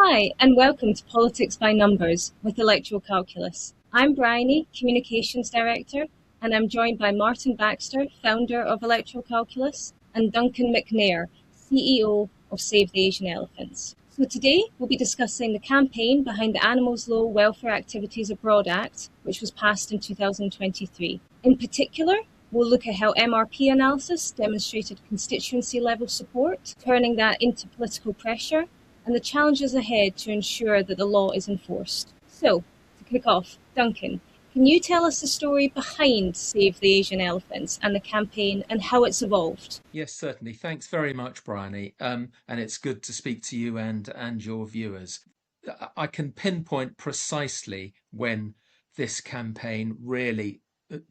Hi, and welcome to Politics by Numbers with Electoral Calculus. I'm Bryony, Communications Director, and I'm joined by Martin Baxter, founder of Electoral Calculus, and Duncan McNair, CEO of Save the Asian Elephants. So today we'll be discussing the campaign behind the Animals Law Welfare Activities Abroad Act, which was passed in 2023. In particular, we'll look at how MRP analysis demonstrated constituency level support, turning that into political pressure, and the challenges ahead to ensure that the law is enforced. So, to kick off, Duncan, can you tell us the story behind Save the Asian Elephants and the campaign and how it's evolved? Yes, certainly. Thanks very much, Bryony. And it's good to speak to you and your viewers. I can pinpoint precisely when this campaign really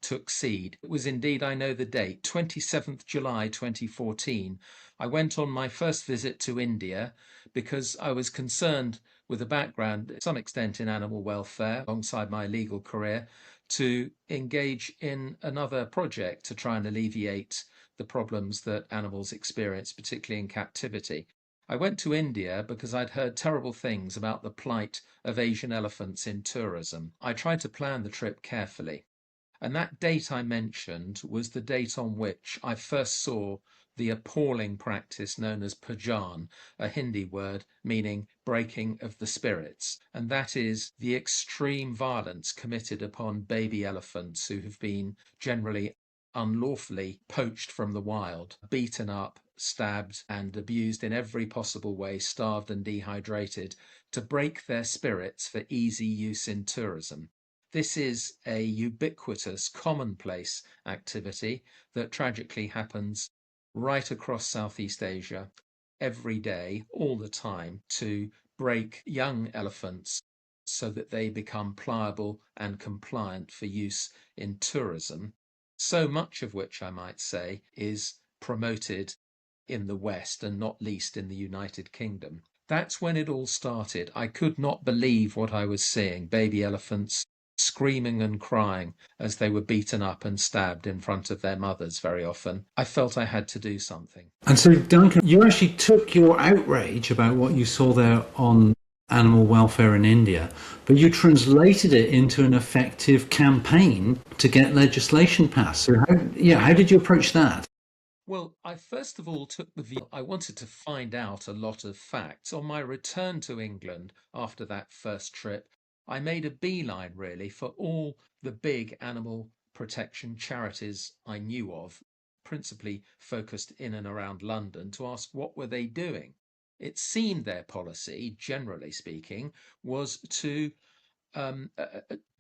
took seed. It was indeed, I know the date, 27th July 2014. I went on my first visit to India because I was concerned with a background, to some extent, in animal welfare alongside my legal career, to engage in another project to try and alleviate the problems that animals experience, particularly in captivity. I went to India because I'd heard terrible things about the plight of Asian elephants in tourism. I tried to plan the trip carefully. And that date I mentioned was the date on which I first saw the appalling practice known as pujan, a Hindi word meaning breaking of the spirits. And that is the extreme violence committed upon baby elephants who have been generally unlawfully poached from the wild, beaten up, stabbed and abused in every possible way, starved and dehydrated, to break their spirits for easy use in tourism. This is a ubiquitous, commonplace activity that tragically happens right across Southeast Asia every day, all the time, to break young elephants so that they become pliable and compliant for use in tourism, so much of which, I might say, is promoted in the West and not least in the United Kingdom. That's when it all started. I could not believe what I was seeing. Baby elephants screaming and crying as they were beaten up and stabbed in front of their mothers very often. I felt I had to do something. And so, Duncan, you actually took your outrage about what you saw there on animal welfare in India, but you translated it into an effective campaign to get legislation passed. So how did you approach that? Well, I first of all took the view I wanted to find out a lot of facts. On my return to England after that first trip, I made a beeline really for all the big animal protection charities I knew of, principally focused in and around London, to ask what were they doing. It seemed their policy, generally speaking, was to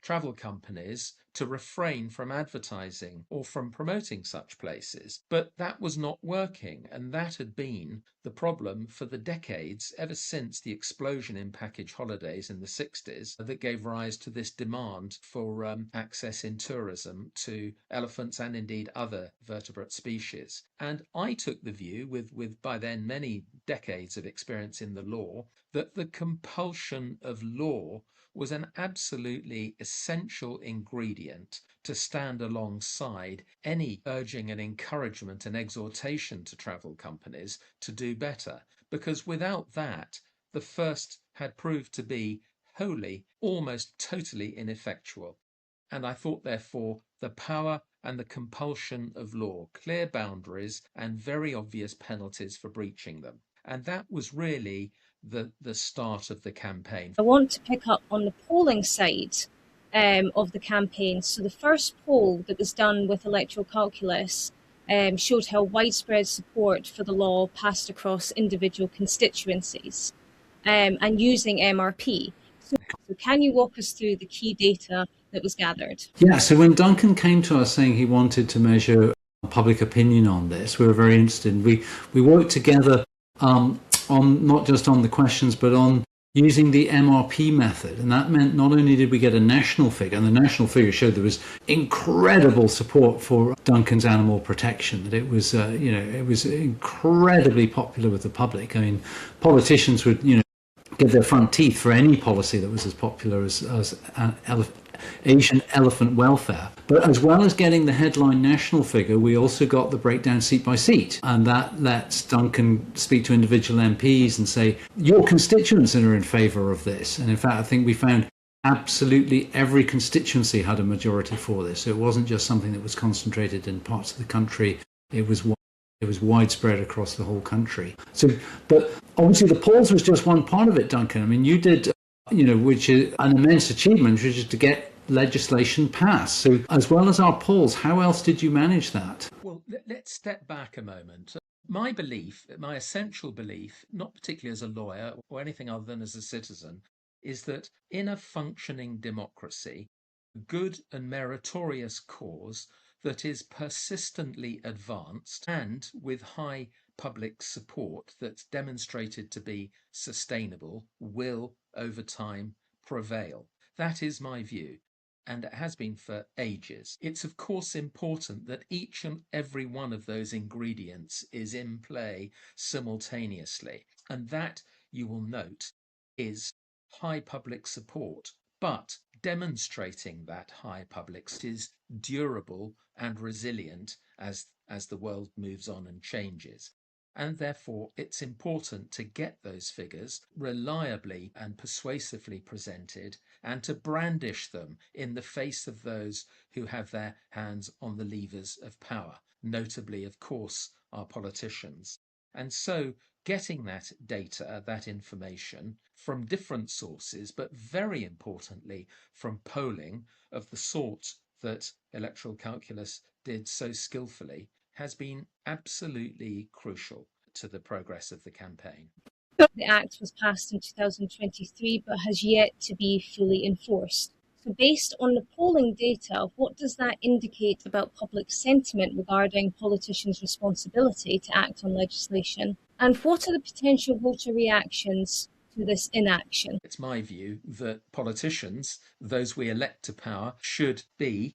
travel companies to refrain from advertising or from promoting such places. But that was not working, and that had been the problem for the decades ever since the explosion in package holidays in the 60s that gave rise to this demand for access in tourism to elephants and indeed other vertebrate species. And I took the view, with by then many decades of experience in the law, that the compulsion of law was an absolutely essential ingredient to stand alongside any urging and encouragement and exhortation to travel companies to do better. Because without that, the first had proved to be wholly, almost totally ineffectual. And I thought, therefore, the power and the compulsion of law, clear boundaries and very obvious penalties for breaching them. And that was really the start of the campaign. I want to pick up on the polling side of the campaign. So the first poll that was done with Electoral Calculus showed how widespread support for the law passed across individual constituencies and using MRP. So can you walk us through the key data that was gathered? Yeah, so when Duncan came to us saying he wanted to measure public opinion on this, we were very interested. We worked together on not just on the questions, but on using the MRP method. And that meant not only did we get a national figure, and the national figure showed there was incredible support for Duncan's animal protection, that it was, it was incredibly popular with the public. I mean, politicians would, give their front teeth for any policy that was as popular as Asian elephant welfare. But as well as getting the headline national figure, we also got the breakdown seat by seat. And that lets Duncan speak to individual MPs and say, your constituents are in favour of this. And in fact, I think we found absolutely every constituency had a majority for this. So it wasn't just something that was concentrated in parts of the country. It was widespread across the whole country. So, but obviously the polls was just one part of it, Duncan. I mean, you did, which is an immense achievement, which is to get legislation passed. So as well as our polls, how else did you manage that? Well, let's step back a moment. My belief, my essential belief, not particularly as a lawyer or anything other than as a citizen, is that in a functioning democracy, a good and meritorious cause that is persistently advanced and with high public support that's demonstrated to be sustainable will, over time, prevail. That is my view, and it has been for ages. It's of course important that each and every one of those ingredients is in play simultaneously, and that, you will note, is high public support. But demonstrating that high public is durable and resilient as the world moves on and changes. And therefore, it's important to get those figures reliably and persuasively presented and to brandish them in the face of those who have their hands on the levers of power, notably, of course, our politicians. And so getting that data, that information from different sources, but very importantly from polling of the sort that Electoral Calculus did so skillfully, has been absolutely crucial to the progress of the campaign. The Act was passed in 2023 but has yet to be fully enforced. So based on the polling data, what does that indicate about public sentiment regarding politicians' responsibility to act on legislation? And what are the potential voter reactions to this inaction? It's my view that politicians, those we elect to power, should be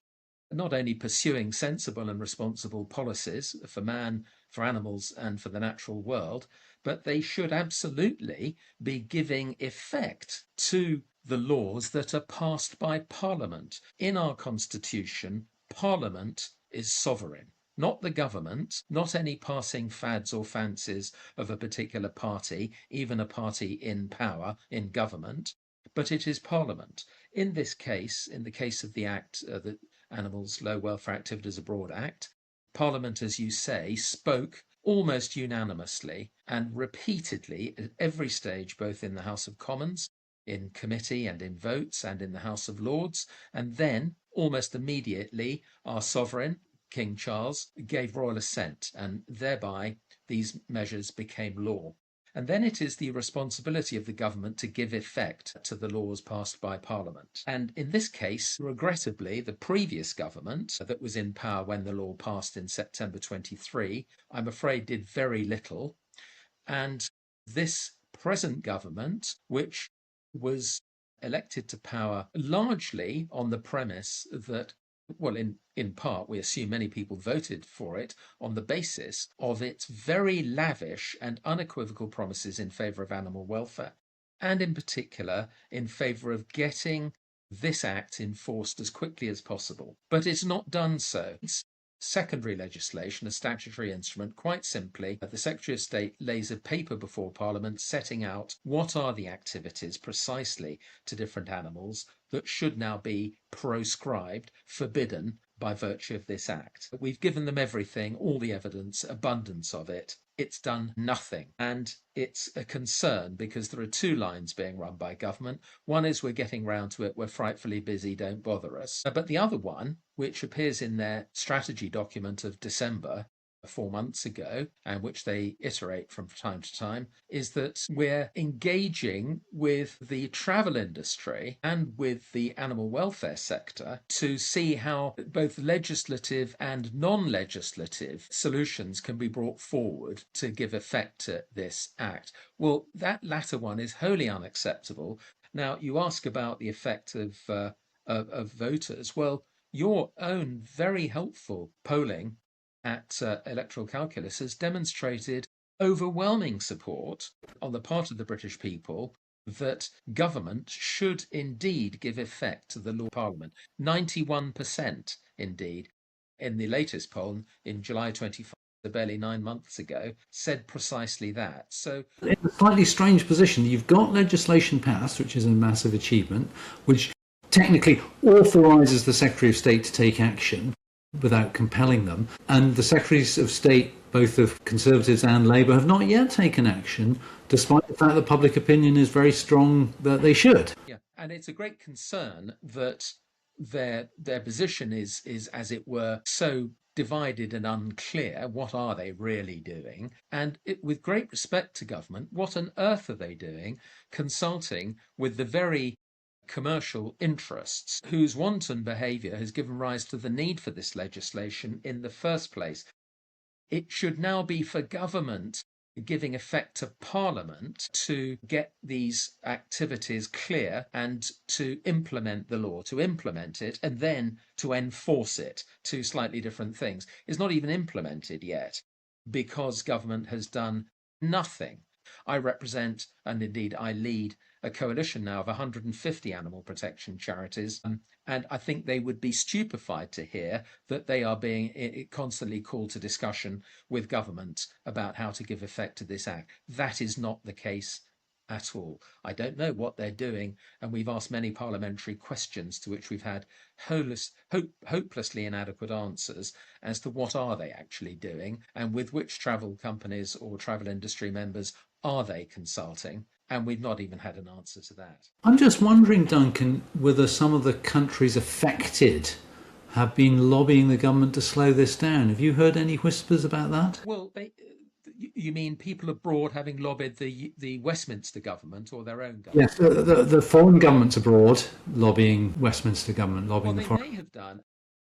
not only pursuing sensible and responsible policies for man, for animals, and for the natural world, but they should absolutely be giving effect to the laws that are passed by Parliament. In our Constitution, Parliament is sovereign, not the government, not any passing fads or fancies of a particular party, even a party in power, in government, but it is Parliament. In this case, in the case of the Act, the Animals Low Welfare Activities Abroad Act, Parliament, as you say, spoke almost unanimously and repeatedly at every stage, both in the House of Commons, in committee and in votes, and in the House of Lords. And then, almost immediately, our sovereign, King Charles, gave royal assent, and thereby these measures became law. And then it is the responsibility of the government to give effect to the laws passed by Parliament. And in this case, regrettably, the previous government that was in power when the law passed in September 23, I'm afraid did very little. And this present government, which was elected to power largely on the premise that, well, in part, we assume many people voted for it on the basis of its very lavish and unequivocal promises in favour of animal welfare, and in particular in favour of getting this act enforced as quickly as possible. But it's not done so. It's secondary legislation, a statutory instrument. Quite simply, the Secretary of State lays a paper before Parliament setting out what are the activities precisely to different animals that should now be proscribed, forbidden by virtue of this act. We've given them everything, all the evidence, abundance of it. It's done nothing. And it's a concern because there are two lines being run by government. One is we're getting round to it, we're frightfully busy, don't bother us. But the other one, which appears in their strategy document of December 4 months ago, and which they iterate from time to time, is that we're engaging with the travel industry and with the animal welfare sector to see how both legislative and non-legislative solutions can be brought forward to give effect to this act. Well, that latter one is wholly unacceptable. Now, you ask about the effect of voters. Well, your own very helpful polling at Electoral Calculus has demonstrated overwhelming support on the part of the British people that government should indeed give effect to the law of Parliament. 91% indeed, in the latest poll in July 25, barely 9 months ago, said precisely that. So in a slightly strange position, you've got legislation passed, which is a massive achievement, which technically authorises the Secretary of State to take action without compelling them. And the Secretaries of State, both of Conservatives and Labour, have not yet taken action, despite the fact that public opinion is very strong that they should. yeah, and it's a great concern that their position is, as it were, so divided and unclear. What are they really doing? And with great respect to government, what on earth are they doing consulting with the very commercial interests whose wanton behaviour has given rise to the need for this legislation in the first place? It should now be for government giving effect to Parliament to get these activities clear and to implement the law, to implement it and then to enforce it. Two slightly different things. It's not even implemented yet because government has done nothing. I represent, and indeed I lead, a coalition now of 150 animal protection charities, and I think they would be stupefied to hear that they are being constantly called to discussion with government about how to give effect to this act. That is not the case at all. I don't know what they're doing, and we've asked many parliamentary questions to which we've had hopelessly inadequate answers as to what are they actually doing and with which travel companies or travel industry members are they consulting, and we've not even had an answer to that. I'm just wondering, Duncan, whether some of the countries affected have been lobbying the government to slow this down. Have you heard any whispers about that? Well, you mean people abroad having lobbied the Westminster government or their own government? Yes, the foreign governments abroad lobbying Westminster government, lobbying the foreign. They may have done.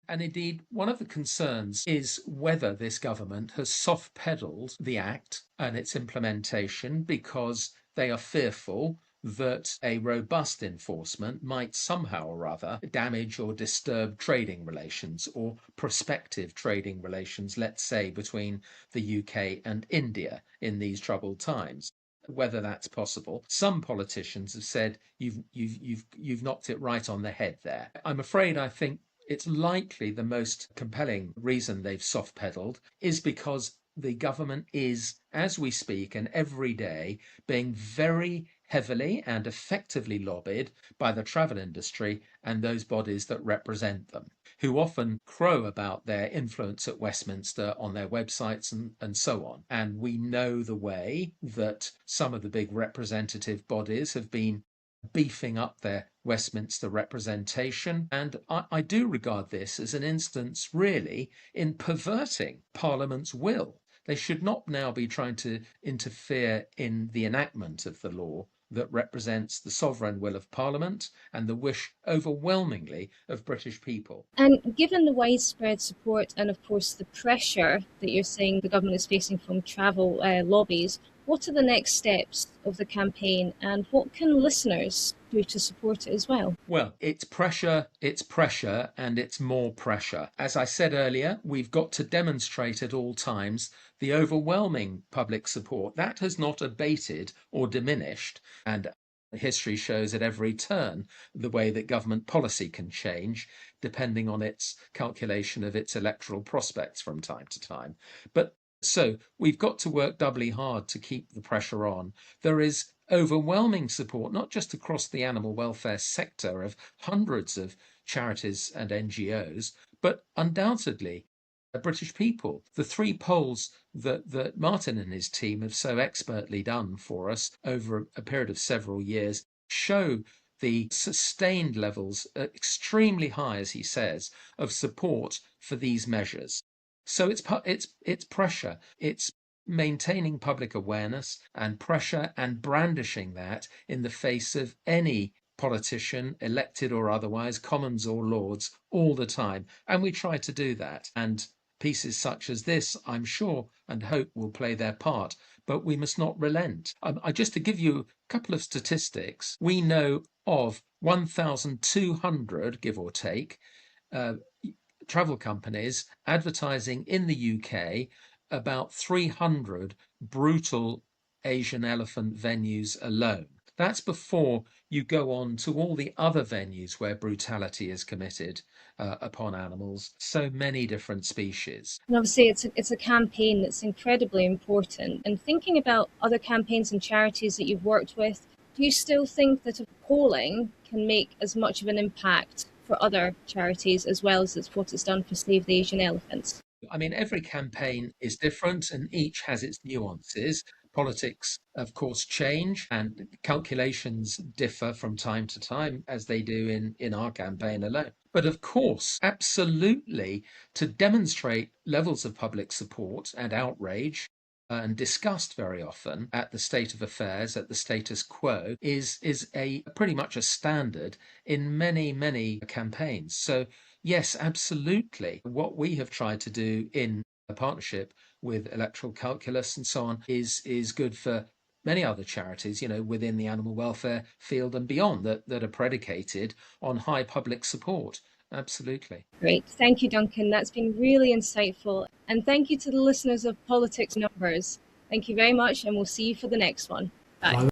And indeed, one of the concerns is whether this government has soft-pedalled the Act and its implementation because they are fearful that a robust enforcement might somehow or other damage or disturb trading relations or prospective trading relations, let's say, between the UK and India in these troubled times. Whether that's possible. Some politicians have said you've knocked it right on the head there. I'm afraid I think it's likely the most compelling reason they've soft-pedalled is because the government is, as we speak and every day, being very heavily and effectively lobbied by the travel industry and those bodies that represent them, who often crow about their influence at Westminster on their websites and so on. And we know the way that some of the big representative bodies have been beefing up their Westminster representation. And I do regard this as an instance, really, in perverting Parliament's will. They should not now be trying to interfere in the enactment of the law that represents the sovereign will of Parliament and the wish overwhelmingly of British people. And given the widespread support and, of course, the pressure that you're saying the government is facing from travel lobbies, what are the next steps of the campaign and what can listeners do to support it as well? Well, it's pressure, and it's more pressure. As I said earlier, we've got to demonstrate at all times the overwhelming public support. That has not abated or diminished, and history shows at every turn the way that government policy can change depending on its calculation of its electoral prospects from time to time. But so we've got to work doubly hard to keep the pressure on. There is overwhelming support, not just across the animal welfare sector of hundreds of charities and NGOs, but undoubtedly British people. The three polls that Martin and his team have so expertly done for us over a period of several years show the sustained levels, extremely high, as he says, of support for these measures. So it's pressure, it's maintaining public awareness and pressure and brandishing that in the face of any politician, elected or otherwise, Commons or Lords, all the time. And we try to do that. And pieces such as this, I'm sure and hope, will play their part. But we must not relent. Just to give you a couple of statistics, we know of 1,200, give or take, travel companies advertising in the UK about 300 brutal Asian elephant venues alone. That's before you go on to all the other venues where brutality is committed upon animals, so many different species. And obviously, it's a campaign that's incredibly important. And thinking about other campaigns and charities that you've worked with, do you still think that polling can make as much of an impact for other charities as well as what it's done for Save the Asian Elephants? I mean, every campaign is different and each has its nuances. Politics, of course, change and calculations differ from time to time, as they do in our campaign alone. But of course, absolutely, to demonstrate levels of public support and outrage and discussed very often at the state of affairs, at the status quo, is a pretty much a standard in many campaigns. So yes, absolutely. What we have tried to do in a partnership with Electoral Calculus and so on is good for many other charities, within the animal welfare field and beyond that are predicated on high public support. Absolutely. Great. Thank you, Duncan. That's been really insightful. And thank you to the listeners of Politics Numbers. Thank you very much, and we'll see you for the next one. Bye.